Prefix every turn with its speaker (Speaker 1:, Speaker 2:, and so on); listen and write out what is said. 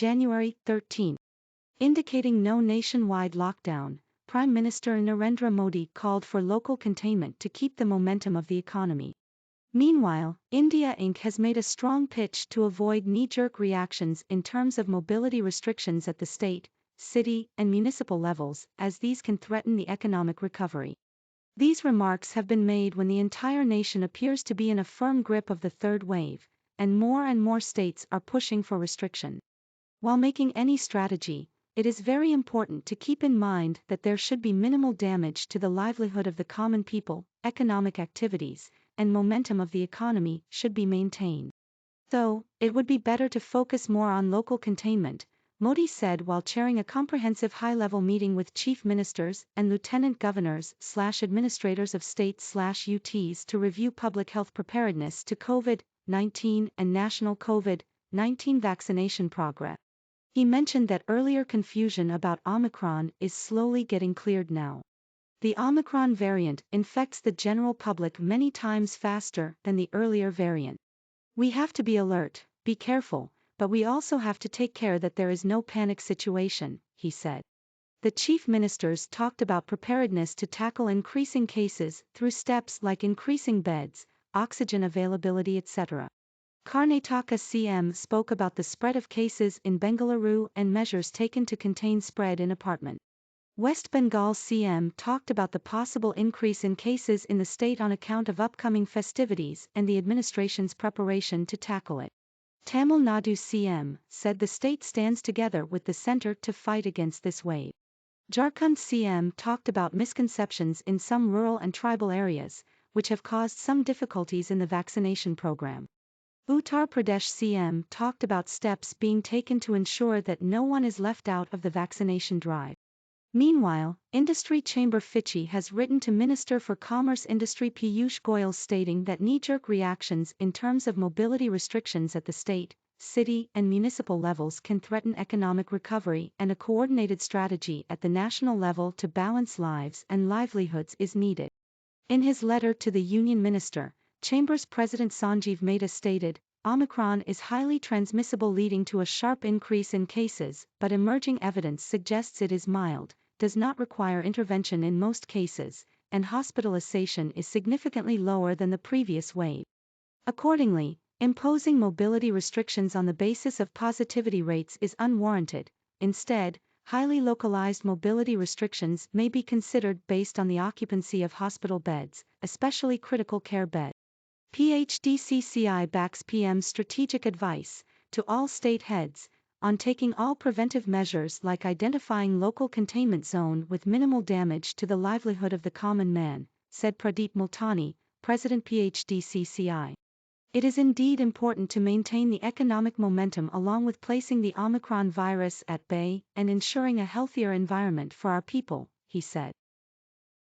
Speaker 1: January 13. Indicating no nationwide lockdown, Prime Minister Narendra Modi called for local containment to keep the momentum of the economy. Meanwhile, India Inc. has made a strong pitch to avoid knee-jerk reactions in terms of mobility restrictions at the state, city, and municipal levels, as these can threaten the economic recovery. These remarks have been made when the entire nation appears to be in a firm grip of the third wave, and more states are pushing for restriction. While making any strategy, it is very important to keep in mind that there should be minimal damage to the livelihood of the common people, economic activities, and momentum of the economy should be maintained. So, it would be better to focus more on local containment, Modi said while chairing a comprehensive high-level meeting with chief ministers and lieutenant governors/administrators of states/UTs to review public health preparedness to COVID-19 and national COVID-19 vaccination progress. He mentioned that earlier confusion about Omicron is slowly getting cleared now. The Omicron variant infects the general public many times faster than the earlier variant. We have to be alert, be careful, but we also have to take care that there is no panic situation, he said. The chief ministers talked about preparedness to tackle increasing cases through steps like increasing beds, oxygen availability, etc. Karnataka CM spoke about the spread of cases in Bengaluru and measures taken to contain spread in apartment. West Bengal CM talked about the possible increase in cases in the state on account of upcoming festivities and the administration's preparation to tackle it. Tamil Nadu CM said the state stands together with the center to fight against this wave. Jharkhand CM talked about misconceptions in some rural and tribal areas, which have caused some difficulties in the vaccination program. Uttar Pradesh CM talked about steps being taken to ensure that no one is left out of the vaccination drive. Meanwhile, Industry Chamber FICCI has written to Minister for Commerce Industry Piyush Goyal stating that knee-jerk reactions in terms of mobility restrictions at the state, city, and municipal levels can threaten economic recovery, and a coordinated strategy at the national level to balance lives and livelihoods is needed. In his letter to the Union Minister, Chamber's President Sanjeev Mehta stated, Omicron is highly transmissible, leading to a sharp increase in cases, but emerging evidence suggests it is mild, does not require intervention in most cases, and hospitalization is significantly lower than the previous wave. Accordingly, imposing mobility restrictions on the basis of positivity rates is unwarranted. Instead, highly localized mobility restrictions may be considered based on the occupancy of hospital beds, especially critical care beds. FICCI backs PM's strategic advice to all state heads on taking all preventive measures like identifying local containment zone with minimal damage to the livelihood of the common man, said Pradeep Multani, President FICCI. It is indeed important to maintain the economic momentum along with placing the Omicron virus at bay and ensuring a healthier environment for our people, he said.